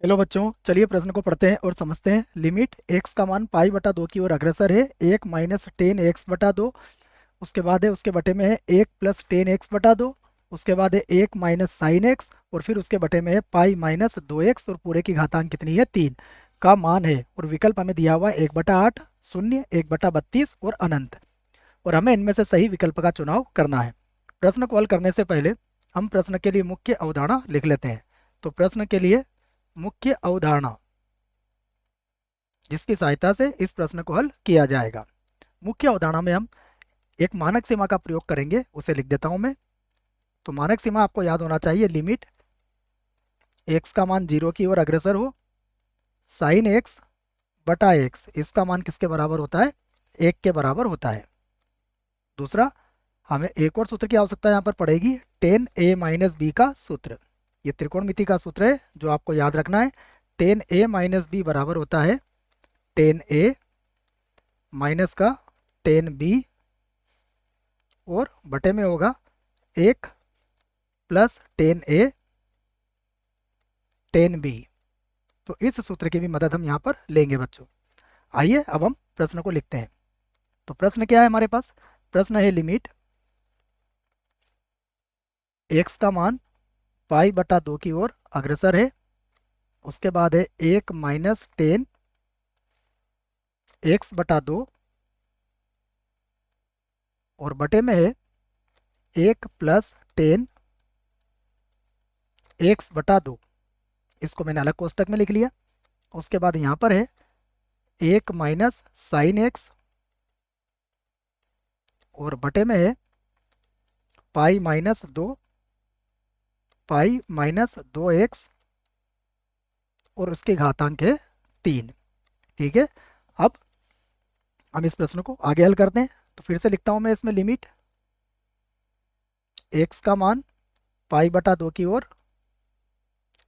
Hello बच्चों, चलिए प्रश्न को पढ़ते हैं और समझते हैं। लिमिट x का मान पाई बटा दो की ओर अग्रसर है। एक माइनस टेन एक्स बटा दो, उसके बाद है उसके बटे में है एक प्लस टेन एक्स बटा दो, उसके बाद है एक माइनस साइन एक्स, और फिर उसके बटे में है पाई माइनस दो एक्स, और पूरे की घातांक कितनी है, तीन का मान है। और विकल्प हमें दिया हुआ है 1/8, शून्य, 1/32 और अनंत। और हमें इनमें से सही विकल्प का चुनाव करना है। प्रश्न को हल करने से पहले हम प्रश्न के लिए मुख्य अवधारणा लिख लेते हैं। तो प्रश्न के लिए मुख्य अवधारणा जिसकी सहायता से इस प्रश्न को हल किया जाएगा। मुख्य अवधारणा में हम एक मानक सीमा का प्रयोग करेंगे, उसे लिख देता हूं मैं। तो मानक सीमा आपको याद होना चाहिए। लिमिट एक्स का मान जीरो की ओर अग्रसर हो, साइन एक्स बटा एक्स, इसका मान किसके बराबर होता है, एक के बराबर होता है। दूसरा, हमें एक और सूत्र की आवश्यकता यहाँ पर पड़ेगी, टेन ए माइनस बी का सूत्र। ये त्रिकोणमिति का सूत्र है जो आपको याद रखना है। टेन ए माइनस बी बराबर होता है टेन ए माइनस का टेन बी, और बटे में होगा एक प्लस टेन ए टेन बी। तो इस सूत्र की भी मदद हम यहाँ पर लेंगे बच्चों। आइए अब हम प्रश्न को लिखते हैं। तो प्रश्न क्या है हमारे पास, प्रश्न है लिमिट एक्स का मान पाई बटा दो की ओर अग्रसर है, उसके बाद है एक माइनस टेन एक्स बटा दो, और बटे में है एक प्लस टेन एक्स बटा दो। इसको मैंने अलग कोष्टक में लिख लिया। उसके बाद यहाँ पर है एक माइनस साइन एक्स, और बटे में है पाई माइनस दो, पाई माइनस दो एक्स, और उसके घातांक है तीन। ठीक है, अब हम इस प्रश्न को आगे हल करते हैं। तो फिर से लिखता हूं मैं इसमें लिमिट एक्स का मान पाई बटा दो की ओर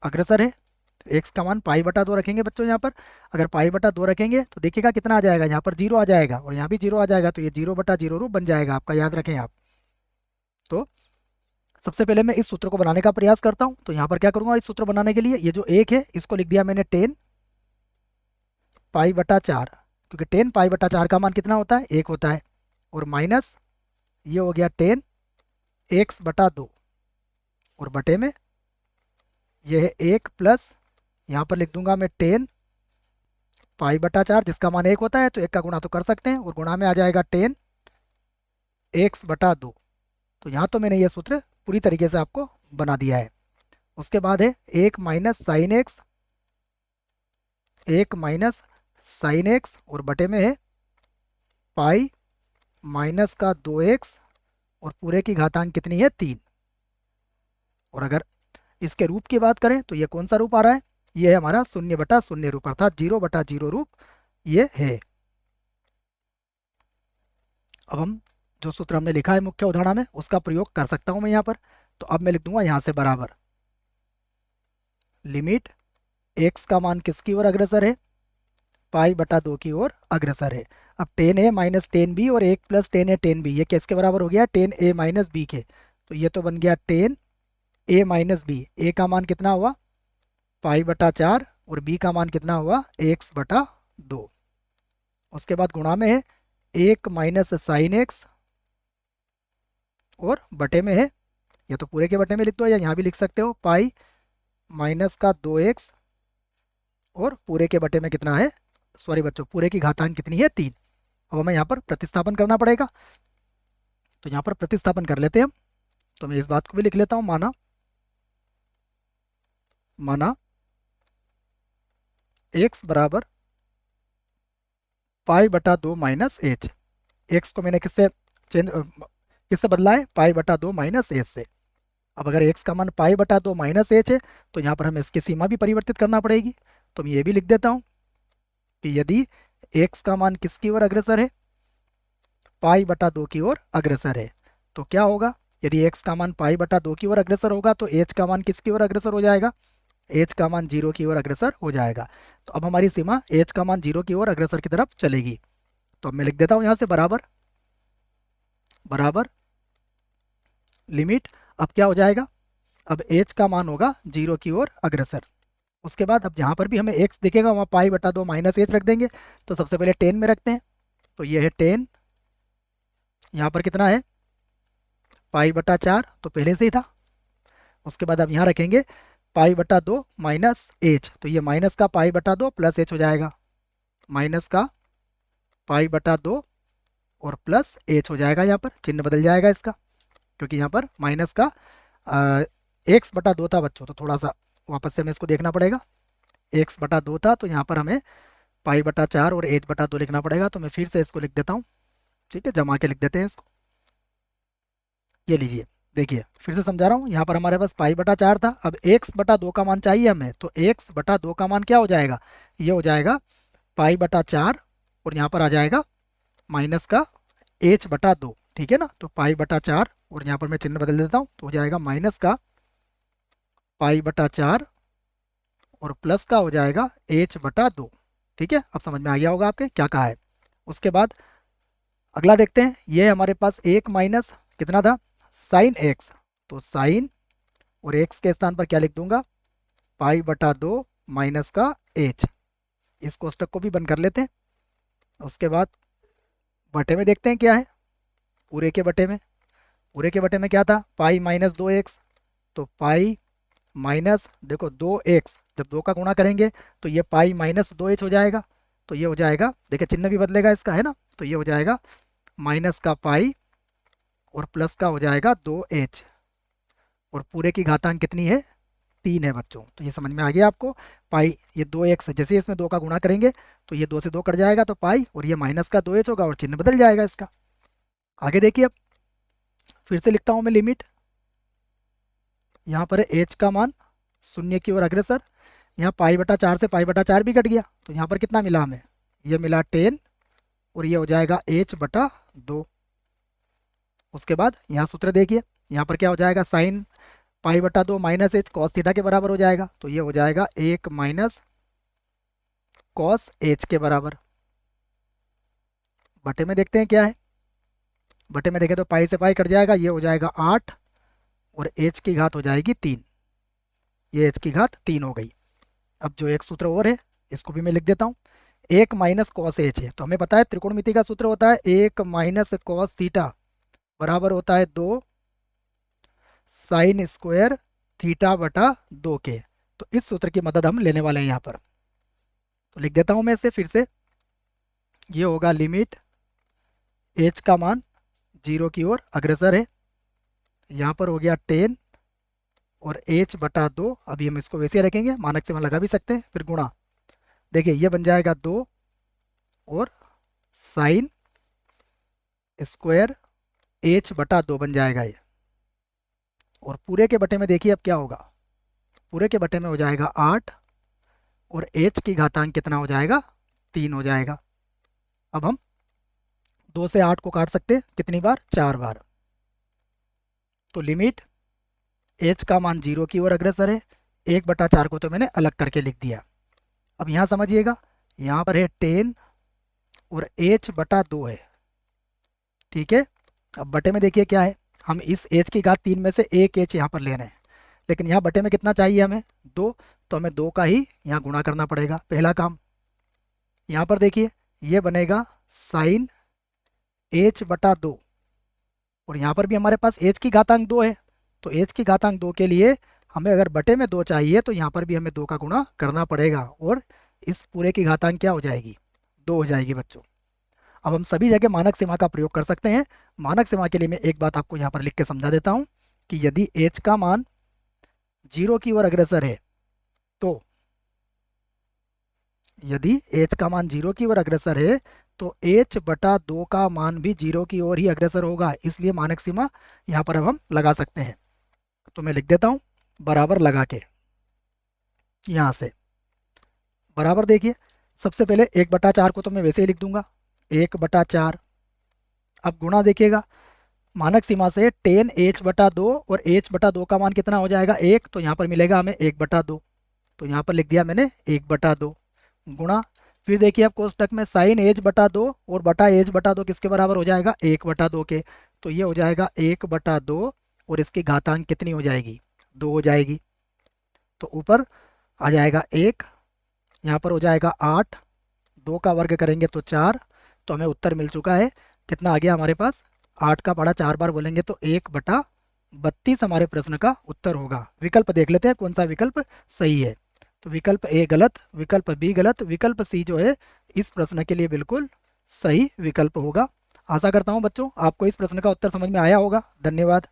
अग्रसर है। एक्स का मान पाई बटा दो रखेंगे बच्चों यहाँ पर। अगर पाई बटा दो रखेंगे तो देखिएगा कितना आ जाएगा, यहाँ पर जीरो आ जाएगा और यहाँ भी जीरो आ जाएगा, तो ये जीरो बटा जीरो रूप बन जाएगा आपका, याद रखें आप। तो सबसे पहले मैं इस सूत्र को बनाने का प्रयास करता हूँ। तो यहाँ पर क्या करूंगा, इस सूत्र बनाने के लिए ये जो एक है इसको लिख दिया मैंने टेन पाई बटा चार, क्योंकि टेन पाई बटा चार का मान कितना होता है, एक होता है। और माइनस ये हो गया टेन एक्स बटा दो, और बटे में ये है एक प्लस, यहाँ पर लिख दूंगा मैं टेन पाई बटा चार, जिसका मान एक होता है तो एक का गुणा तो कर सकते हैं, और गुणा में आ जाएगा टेन एक्स बटा दो। तो यहाँ तो मैंने ये सूत्र पूरी तरीके से आपको बना दिया है। उसके बाद है एक माइनस साइन एक्स, एक माइनस साइन एक्स, और बटे में है पाई माइनस का दो एक्स, और पूरे की घातांक कितनी है, तीन। और अगर इसके रूप की बात करें तो ये कौन सा रूप आ रहा है, ये है हमारा शून्य बटा शून्य रूप, अर्थात जीरो बटा जीरो रूप ये है। अब हम जो सूत्र हमने लिखा है मुख्य उदाहरण में उसका प्रयोग कर सकता हूं मैं यहाँ पर। तो अब मैं लिख दूंगा यहाँ से बराबर लिमिट एक्स का मान किसकी ओर अग्रसर है, पाई बटा दो की ओर अग्रसर है। अब टेन ए माइनस टेन बी और एक प्लस टेन ए टेन बी, ये किसके बराबर हो गया, टेन ए माइनस बी के। तो ये तो बन गया टेन ए माइनस बी। ए का मान कितना हुआ, पाई बटा चार, और बी का मान कितना हुआ, एक्स बटा दो। उसके बाद गुणा में है एक माइनस साइन एक्स, और बटे में है, या तो पूरे के बटे में लिख दो या यहाँ भी लिख सकते हो, पाई माइनस का दो एक्स, और पूरे के बटे में कितना है, सॉरी बच्चों, पूरे की घातांक कितनी है, तीन। अब हमें यहाँ पर प्रतिस्थापन करना पड़ेगा। तो यहाँ पर प्रतिस्थापन कर लेते हैं हम। तो मैं इस बात को भी लिख लेता हूँ, माना माना एक्स बराबर पाई बटा दो माइनस एच। एक्स को मैंने किससे बदला है, पाई बटा दो माइनस एच से। अब अगर एक्स का मान पाई बटा दो माइनस एच है तो यहाँ पर हमें इसकी सीमा भी परिवर्तित करना पड़ेगी। तो मैं ये भी लिख देता हूँ कि यदि एक्स का मान किसकी ओर अग्रसर है, पाई बटा दो की ओर अग्रसर है, तो क्या होगा, यदि एक्स का मान पाई बटा दो की ओर अग्रसर होगा तो एच का मान किसकी ओर अग्रसर हो जाएगा, एच का मान जीरो की ओर अग्रसर हो जाएगा। तो अब हमारी सीमा एच का मान जीरो की ओर अग्रसर की तरफ चलेगी। तो अब मैं लिख देता हूँ यहाँ से बराबर बराबर लिमिट, अब क्या हो जाएगा, अब एच का मान होगा जीरो की ओर अग्रसर। उसके बाद अब जहाँ पर भी हमें एक्स दिखेगा वहाँ पाई बटा 2 माइनस एच रख देंगे। तो सबसे पहले 10 में रखते हैं, तो ये है 10, यहाँ पर कितना है पाई बटा 4, तो पहले से ही था। उसके बाद अब यहाँ रखेंगे पाई बटा 2 माइनस एच, तो ये माइनस का पाई बटा 2 प्लस एच हो जाएगा, माइनस का पाई बटा 2 और प्लस एच हो जाएगा। यहाँ पर चिन्ह बदल जाएगा इसका, क्योंकि यहाँ पर माइनस का एक्स बटा 2 था बच्चों, तो थोड़ा सा वापस से हमें इसको देखना पड़ेगा। एक्स बटा 2 था, तो यहाँ पर हमें पाई बटा 4 और एच बटा 2 लिखना पड़ेगा। तो मैं फिर से इसको लिख देता हूँ, ठीक है, जमा के लिख देते हैं इसको। ये लीजिए, देखिए फिर से समझा रहा हूँ, यहाँ पर हमारे पास पाई बटा 4 था, अब एक्स बटा 2 का मान चाहिए हमें, तो एक्स बटा 2 का मान क्या हो जाएगा, ये हो जाएगा पाई बटा 4 और यहाँ पर आ जाएगा माइनस का एच बटा 2, ठीक है ना। तो पाई बटा 4 और यहाँ पर मैं चिन्ह बदल देता हूँ, तो हो जाएगा माइनस का पाई बटा 4 और प्लस का हो जाएगा एच बटा 2, ठीक है। अब समझ में आ गया होगा आपके क्या कहा है। उसके बाद अगला देखते हैं, ये हमारे पास एक माइनस कितना था साइन एक्स, तो साइन और एक्स के स्थान पर क्या लिख दूंगा पाई बटा 2 माइनस का एच। इस कोष्टक को भी बंद कर लेते हैं। उसके बाद बटे में देखते हैं क्या है, पूरे के बटे में, पूरे के बटे में क्या था पाई माइनस 2x, तो पाई माइनस देखो 2x, जब 2 का गुणा करेंगे तो ये पाई माइनस 2h हो जाएगा। तो ये हो जाएगा, देखिए चिन्ह भी बदलेगा इसका, है ना। तो ये हो जाएगा माइनस का पाई और प्लस का हो जाएगा 2h, और पूरे की घातांक कितनी है 3 है बच्चों। तो ये समझ में आ गया आपको। पाई ये 2x जैसे ही इसमें 2 का गुणा करेंगे तो ये 2 से 2 कट जाएगा, तो पाई और ये माइनस का 2h होगा और चिन्ह बदल जाएगा इसका। आगे देखिए, अब फिर से लिखता हूँ मैं लिमिट, यहाँ पर है h का मान शून्य की ओर अग्रसर, यहाँ पाई बटा 4 से पाई बटा 4 भी कट गया, तो यहाँ पर कितना मिला हमें, ये मिला 10 और ये हो जाएगा h बटा 2। उसके बाद यहाँ सूत्र देखिए, यहाँ पर क्या हो जाएगा साइन पाई बटा 2 माइनस एच कॉस थीटा के बराबर हो जाएगा, तो ये हो जाएगा 1 माइनस कॉस एच के बराबर। बटे में देखते हैं क्या है, बटे में देखें तो पाई से पाई कट जाएगा, ये हो जाएगा 8 और h की घात हो जाएगी 3, ये h की घात 3 हो गई। अब जो एक सूत्र और है इसको भी मैं लिख देता हूँ, 1 माइनस कॉस एच है, तो हमें पता है त्रिकोणमिति का सूत्र होता है 1 माइनस कॉस थीटा बराबर होता है 2 साइन स्क्वायर थीटा बटा 2 के। तो इस सूत्र की मदद हम लेने वाले हैं यहाँ पर, तो लिख देता हूँ मैं इसे फिर से, ये होगा लिमिट h का मान 0 की ओर अग्रसर है, यहाँ पर हो गया 10 और h बटा 2, अभी हम इसको वैसे रखेंगे, मानक से वहाँ लगा भी सकते हैं, फिर गुणा, देखिए ये बन जाएगा 2 और साइन स्क्वायर h बटा 2 बन जाएगा ये। और पूरे के बटे में देखिए अब क्या होगा, पूरे के बटे में हो जाएगा 8 और h की घातांक कितना हो जाएगा 3 हो जाएगा। अब हम 2 से 8 को काट सकते हैं कितनी बार, 4 बार। तो लिमिट h का मान 0 की ओर अग्रसर है, 1 बटा 4 को तो मैंने अलग करके लिख दिया। अब यहाँ समझिएगा, यहाँ पर है 10 और h बटा 2 है, ठीक है। अब बटे में देखिए क्या है, हम इस h की घात 3 में से एक h यहाँ पर ले रहे हैं, लेकिन यहाँ बटे में कितना चाहिए हमें 2, तो हमें 2 का ही यहाँ गुणा करना पड़ेगा, पहला काम। यहाँ पर देखिए ये बनेगा साइन h बटा 2 और यहाँ पर भी हमारे पास h की घातांक 2 है, तो h की घातांक 2 के लिए हमें अगर बटे में 2 चाहिए तो यहाँ पर भी हमें 2 का गुणा करना पड़ेगा और इस पूरे की घातांक क्या हो जाएगी 2 हो जाएगी बच्चों। अब हम सभी जगह मानक सीमा का प्रयोग कर सकते हैं। मानक सीमा के लिए मैं एक बात आपको यहाँ पर लिख के समझा देता हूँ कि यदि h का मान 0 की ओर अग्रसर है, तो यदि h का मान 0 की ओर अग्रसर है तो h बटा 2 का मान भी 0 की ओर ही अग्रसर होगा, इसलिए मानक सीमा यहाँ पर अब हम लगा सकते हैं। तो मैं लिख देता हूँ बराबर लगा के, यहाँ से बराबर देखिए, सबसे पहले 1 बटा 4 को तो मैं वैसे ही लिख दूंगा 1 बटा 4। अब गुणा देखिएगा, मानक सीमा से 10 h बटा 2 और h बटा 2 का मान कितना हो जाएगा 1, तो यहाँ पर मिलेगा हमें 1 बटा 2, तो यहाँ पर लिख दिया मैंने 1 बटा 2 गुणा, फिर देखिए आप कोष्टक में साइन h बटा 2 और बटा h बटा 2 किसके बराबर हो जाएगा 1 बटा 2 के, तो ये हो जाएगा 1 बटा 2 और इसकी घातांक कितनी हो जाएगी 2 हो जाएगी। तो ऊपर आ जाएगा 1, यहाँ पर हो जाएगा 8, 2 का वर्ग करेंगे तो 4। तो हमें उत्तर मिल चुका है। कितना आ गया हमारे पास? 8 का पढ़ा 4 बार बोलेंगे तो 1/32 हमारे प्रश्न का उत्तर होगा। विकल्प देख लेते हैं कौन सा विकल्प सही है। तो विकल्प ए गलत, विकल्प बी गलत, विकल्प सी जो है इस प्रश्न के लिए बिल्कुल सही विकल्प होगा। आशा करता हूँ बच्चों आपको इस प्रश्न का उत्तर समझ में आया होगा। धन्यवाद।